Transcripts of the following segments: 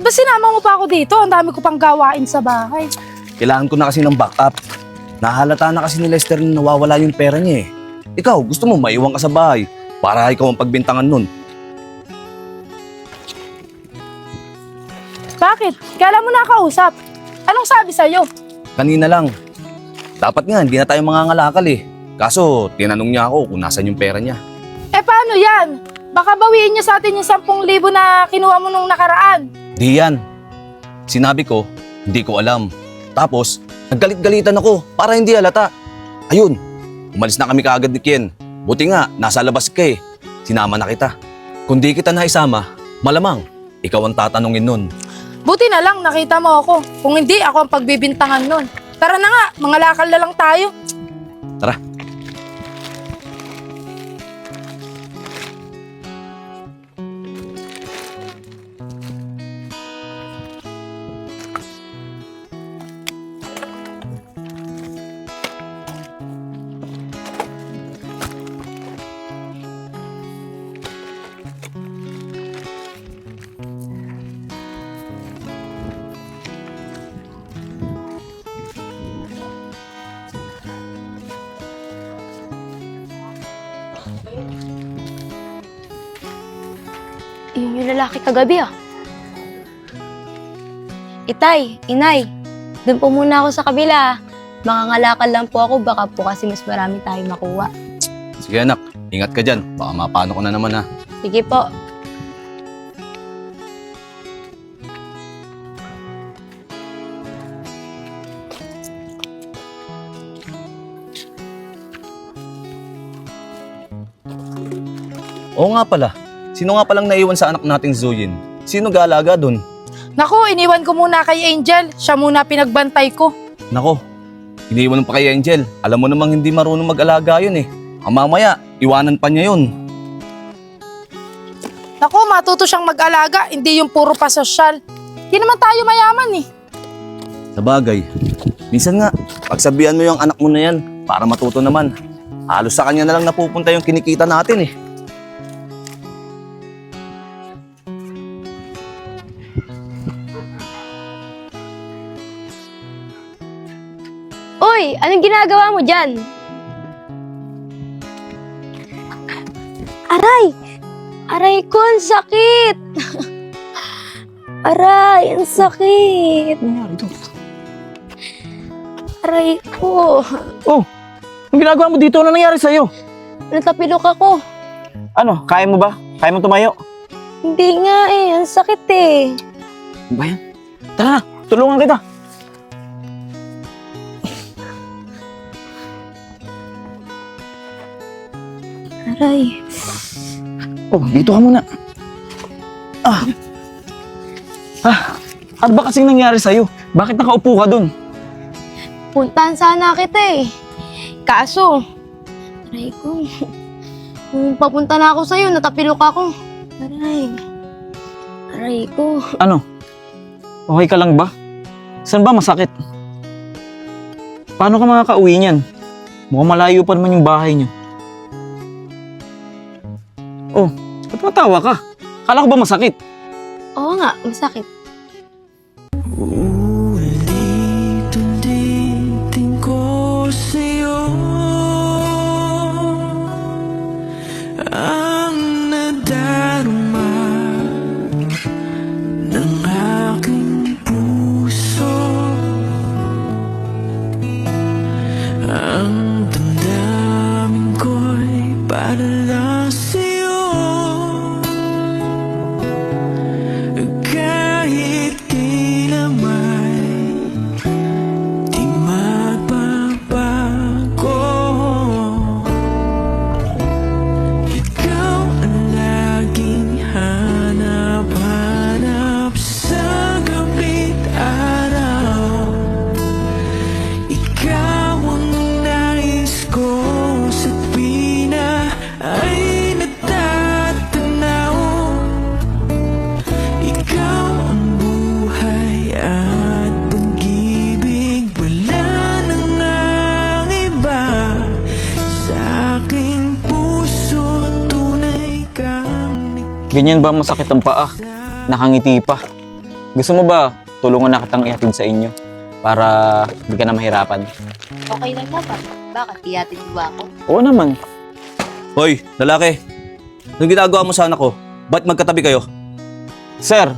Ba't ba sinama mo pa ako dito? Ang dami ko pang gawain sa bahay. Kailangan ko na kasi ng backup. Nahalata na kasi ni Lester na nawawala yung pera niya eh. Ikaw, gusto mo maiwan ka sa bahay para ikaw ang pagbintangan nun. Bakit? Kailan mo nakausap? Anong sabi sa'yo? Kanina lang. Dapat nga, hindi na tayo mangangalakal eh. Kaso, tinanong niya ako kung nasan yung pera niya. Eh paano yan? Baka bawiin niya sa atin yung 10,000 na kinuha mo nung nakaraan. Di yan. Sinabi ko, hindi ko alam. Tapos, naggalit-galitan ako para hindi halata. Ayun, umalis na kami kaagad ni Ken. Buti nga, nasa labas ka eh. Sinama na kita. Kung di kita naisama, malamang, ikaw ang tatanungin nun. Buti na lang nakita mo ako. Kung hindi, ako ang pagbibintangan nun. Tara na nga, mga lakal na lang tayo. Tara. Yun yung lalaki kagabi ah. Itay, inay, dun po muna ako sa kabila. Mangangalakal lang po ako, baka po kasi mas marami tayong makuha. Sige anak, ingat ka dyan. Baka mapano ko na naman ha. Sige po. Oo nga pala. Sino nga palang naiwan sa anak nating Zoyin? Sino gaalaga dun? Naku, iniwan ko muna kay Angel. Siya muna pinagbantay ko. Nako, iniwan mo pa kay Angel. Alam mo namang hindi marunong mag-alaga yun eh. Ang mamaya, iwanan pa niya yun. Naku, matuto siyang mag-alaga. Hindi yung puro pasosyal. Hindi naman tayo mayaman eh. Sabagay, minsan nga, pagsabihan mo yung anak mo na yan para matuto naman. Halos sa kanya na lang napupunta yung kinikita natin eh. Uy, anong ginagawa mo dyan? Aray! Aray ko, ang sakit! Aray, ang sakit! Aray ko. Oh, ang ginagawa mo dito? Ano nangyari sa'yo? Natapilok ako. Ano, kaya mo ba? Kaya mo tumayo? Hindi nga eh, ang sakit eh. Ano ba yan? Tara na, tulungan kita. Aray. Oh, dito ka muna. Ano ba kasing nangyari sa'yo? Bakit nakaupo ka dun? Puntahan sana kita eh. Kaso, aray ko. Nung papunta na ako sa'yo, natapilok ako. Aray. Aray ko. Ano? Okay ka lang ba? Saan ba masakit? Paano ka makakauwi niyan? Mukhang malayo pa naman yung bahay niyo. Oh, ba't matawa ka? Kala ko ba masakit? Oo nga, masakit. Ulitin ko sa'yo ang nadarama ng aking puso, ang damdamin ko'y para lang sa'yo. Kahit kailan may di magbabago, ikaw ang laging hanap-hanap sa gabi't araw. Ikaw ang nais ko sa tuwina ay natatanaw. Ikaw ang buhay at pag-ibig, wala nang ang iba. Sa aking puso tunay kang Ganyan ba masakit ang paa? Nakangiti pa. gusto mo ba tulungan na kitang ihatid sa inyo para hindi ka na mahirapan? Okay lang naman. Bakit? Ihatid mo ba ako? Oo naman. Hoy, lalaki. Anong ginagawa mo sa anak ko? Ba't magkatabi kayo? Sir,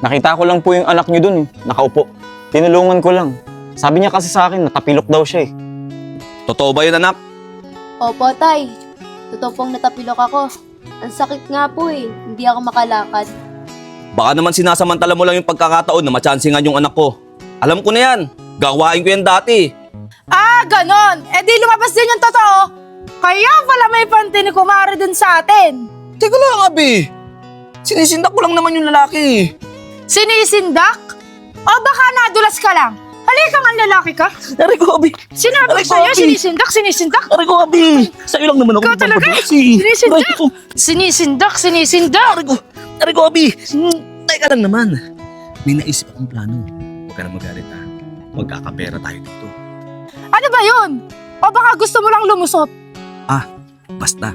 nakita ko lang po yung anak niyo dun eh. Nakaupo. Tinulungan ko lang. Sabi niya kasi sa akin, natapilok daw siya eh. Totoo ba yun, anak? Opo, tay. Totoo pong natapilok ako. Ang sakit nga po eh. Hindi ako makalakad. Baka naman sinasamantala mo lang yung pagkakataon na matsansingan yung anak ko. Alam ko na yan. Gawain ko yan dati. Ah, ganon. Eh di lumabas din yung totoo. Kaya pala may panty ni Kumari dun sa atin. Teka lang, Abi. Sinisindak ko lang naman yung lalaki. Sinisindak? O baka nadulas ka lang? Halika nga lalaki ka. Aray ko, Abi. Sinabi Aray ko ko, sa'yo, Abi. sinisindak. Aray ko, Abi. Sa'yo lang naman ako. Ikaw talaga? magpapagasi. Sinisindak? Aray ko, Sinisindak. aray ko, Abi. Teka lang naman. May naisip akong plano. Huwag ka na magalit, ha. Magkakapera tayo dito. Ano ba yun? O baka gusto mo lang lumusot? Basta,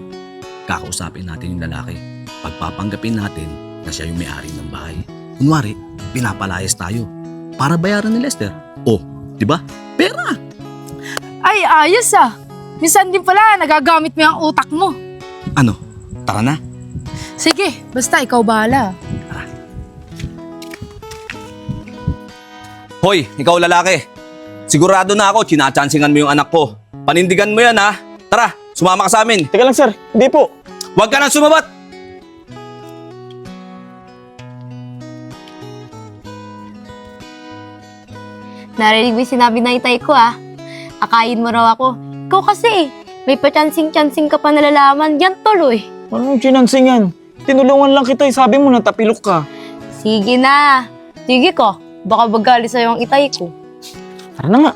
kakausapin natin yung lalaki. Pagpapanggapin natin na siya yung may-ari ng bahay. Kunwari, pinapalayas tayo para bayaran ni Lester. Oh, di ba? Pera! Ay, ayos ah. Minsan din pala nagagamit mo yung utak mo. Ano? Tara na. Sige, basta ikaw bahala. Hoy, ikaw lalaki. Sigurado na ako, chinachansingan mo yung anak ko. Panindigan mo yan, ha? Tara, sumama ka sa amin. Teka lang sir, hindi po. Huwag ka nang sumabat! Narinig mo yung sinabi ng itay ko ah. Akayin mo raw ako. Ikaw kasi, may pa-chancing-chancing ka pa nalalaman. Yan tuloy. Anong chinansingan? Tinulungan lang kita eh. Sabi mo natapilok ka. Sige na. Sige ko. Baka bagali sa'yo ang itay ko. Tara na nga.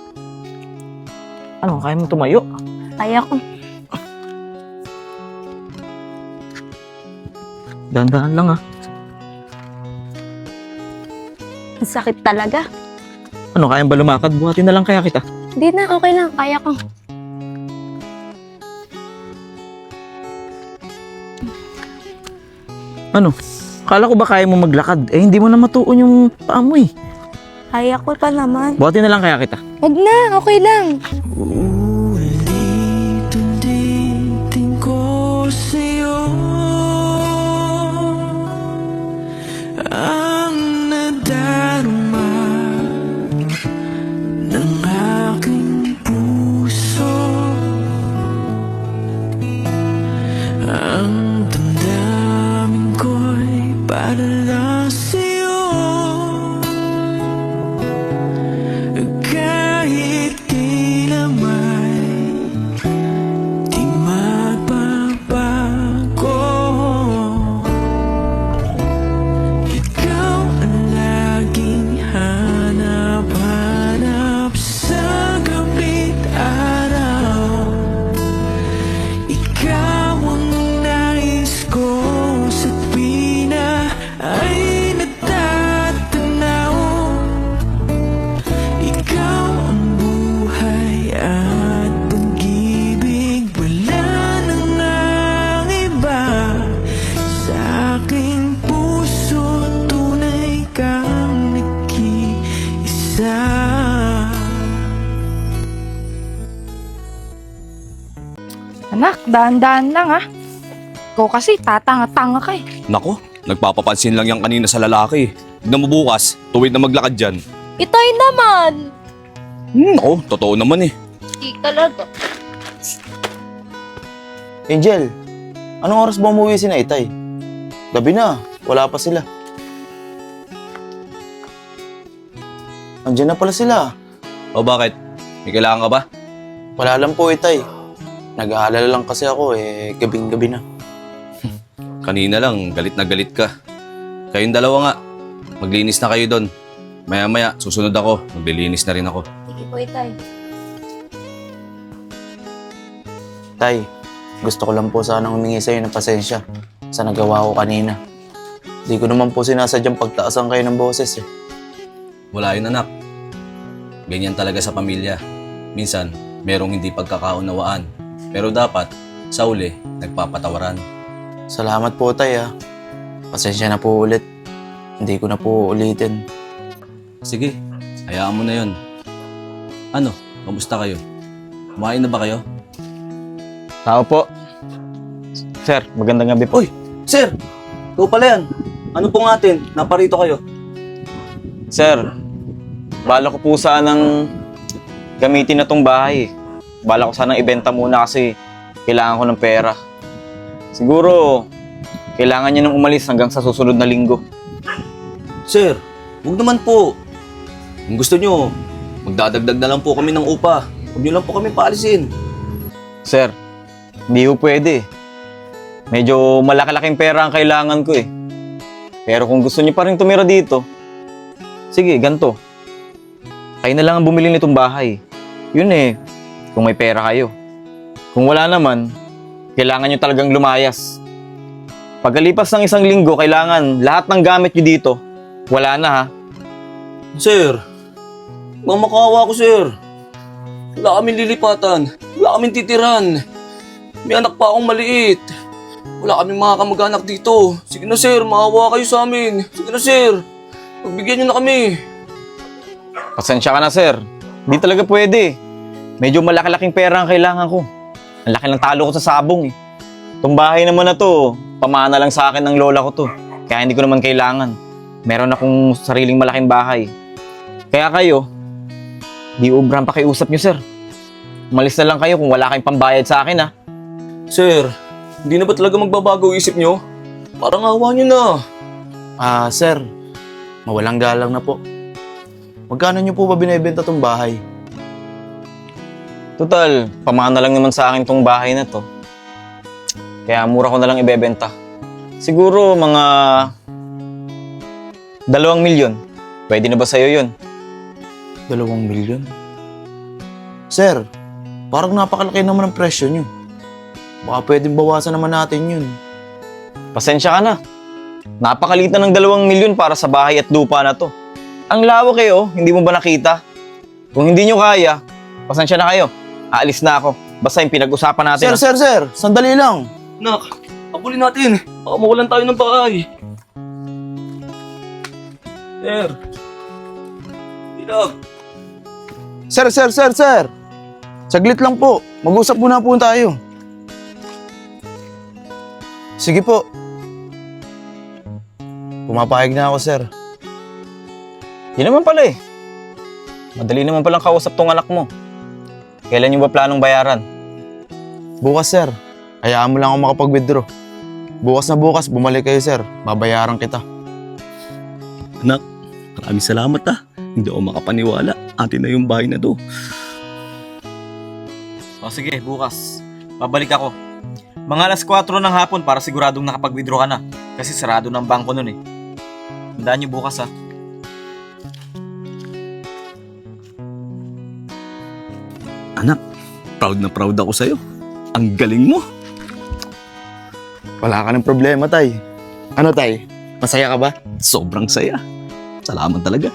Ano, kaya mo tumayo? Kaya ko. Dahan-dahan lang ah. Ang sakit talaga. Ano, kaya ba lumakad? Buhatin na lang kaya kita. Hindi na, okay lang. Kaya ko. Ano? Kala ko ba kaya mo maglakad? Eh, hindi mo na matuon yung paa mo eh. Kaya ko pa naman. Buhatin na lang kaya kita. Wag na, okay lang. Ulitin ko sa'yo ang nadarama ng aking puso. Ang damdamin ko'y para lang sa'yo. Kahit kailan may di magbabago. Ikaw ang laging hanap-hanap sa gabi't araw. Ikaw ang nais ko sa tuwina ay natatanaw. Ikaw ang buhay at pag-ibig, wala nang ang iba. Sa aking puso tunay kang nag-iisa. Anak, dahan-dahan lang ah. Ikaw kasi tatanga-tanga ka eh. Nako, nagpapapansin lang yan kanina sa lalaki. Tignan mo bukas, tuwid na maglakad dyan. Itay naman. Nako, totoo naman eh. Hindi talaga. Angel, anong oras ba umuwi si Naitay? Gabi na, wala pa sila. Andiyan na pala sila. O bakit? May kailangan ka ba? Wala lang po, Itay. Nag-aalala lang kasi ako gabing-gabi na. Kanina lang, galit na galit ka. Kayong dalawa nga, maglinis na kayo doon. Maya-maya, susunod ako. Maglilinis na rin ako. Sige po, itay. Tay, gusto ko lang po sanang humingi sa'yo ng pasensya sa nagawa ko kanina. Di ko naman po sinasadyang pagtaasan kayo ng boses eh. Wala yun, anak. Ganyan talaga sa pamilya. Minsan, merong hindi pagkakaunawaan. Pero dapat, sa uli, nagpapatawaran. Salamat po, Tay ah. Pasensya na po ulit. Hindi ko na po ulitin. Sige, hayaan mo na yon. Ano, kamusta kayo? Kumain na ba kayo? Tao po. Sir, magandang gabi po. Uy, sir! Ikaw pala yan. Ano pong atin? Naparito kayo. Sir, bala ko po sanang gamitin na tong bahay. Bala ko sanang ibenta muna kasi kailangan ko ng pera. Siguro, kailangan niya nang umalis hanggang sa susunod na linggo. Sir, huwag naman po. Kung gusto nyo, magdadagdag na lang po kami ng upa. Huwag nyo lang po kami paalisin. Sir, hindi po pwede. Medyo malaki-laking pera ang kailangan ko eh. Pero kung gusto niyo pa rin tumira dito, sige, ganito. Kayo na lang ang bumili nitong bahay. Yun eh, kung may pera kayo. Kung wala naman, kailangan nyo talagang lumayas. Pagkalipas ng isang linggo, kailangan lahat ng gamit nyo dito, wala na ha. Sir, mamakawa ko, sir. Wala kaming lilipatan. Wala kaming titiran. May anak pa akong maliit. Wala kaming mga kamag-anak dito. Sige na, sir. Maawa kayo sa amin. Sige na, sir. Pagbigyan nyo na kami. Pasensya ka na sir, hindi talaga pwede. Medyo malaki-laking pera ang kailangan ko. Ang laki ng talo ko sa sabong eh. Itong bahay naman na to, pamana lang sa akin ng lola ko to. Kaya hindi ko naman kailangan. Meron akong sariling malaking bahay. Kaya kayo, di ubrang pakiusap nyo sir. Umalis na lang kayo kung wala kayong pambayad sa akin ha. Sir, hindi na ba talaga magbabago isip nyo? Parang awa nyo na. Sir, mawalang galang na po. Magkano niyo po ba binebenta tong bahay? Total, pamana lang naman sa akin tong bahay na to. Kaya mura ko na lang ibebenta. Siguro mga 2 milyon. Pwede na ba sa'yo yun? 2 milyon? Sir, parang napakalaki naman ang presyo niyo. Baka pwedeng bawasan naman natin yun. Pasensya ka na. Napakaliit na ng 2 milyon para sa bahay at lupa na to. Ang lawak kayo, hindi mo ba nakita? Kung hindi nyo kaya, pasensya na kayo. Aalis na ako. Basta yung pinag-usapan natin. Sir, sandali lang. Nak, abulin natin. Baka mawalan tayo ng bahay. Sir. Ilag. Sir. Saglit lang po. Mag-usap muna po tayo. Sige po. Pumapayag na ako, sir. Yun naman pala eh. Madali naman palang kausap tong anak mo. Kailan nyo ba planong bayaran? Bukas, sir. Hayaan mo lang ako makapag-withdraw. Bukas na bukas, bumalik kayo, sir. Babayaran kita. Anak, maraming salamat ah. Hindi ako makapaniwala. Atin na yung bahay na to. O sige, bukas. Babalik ako. Mga alas 4 ng hapon para siguradong nakapag-withdraw ka na. Kasi sarado ng bangko nun eh. Tandaan nyo bukas ha. Anak, proud na proud ako sa'yo. Ang galing mo. Wala ka ng problema, tay. Ano, tay? Masaya ka ba? Sobrang saya. Salamat talaga.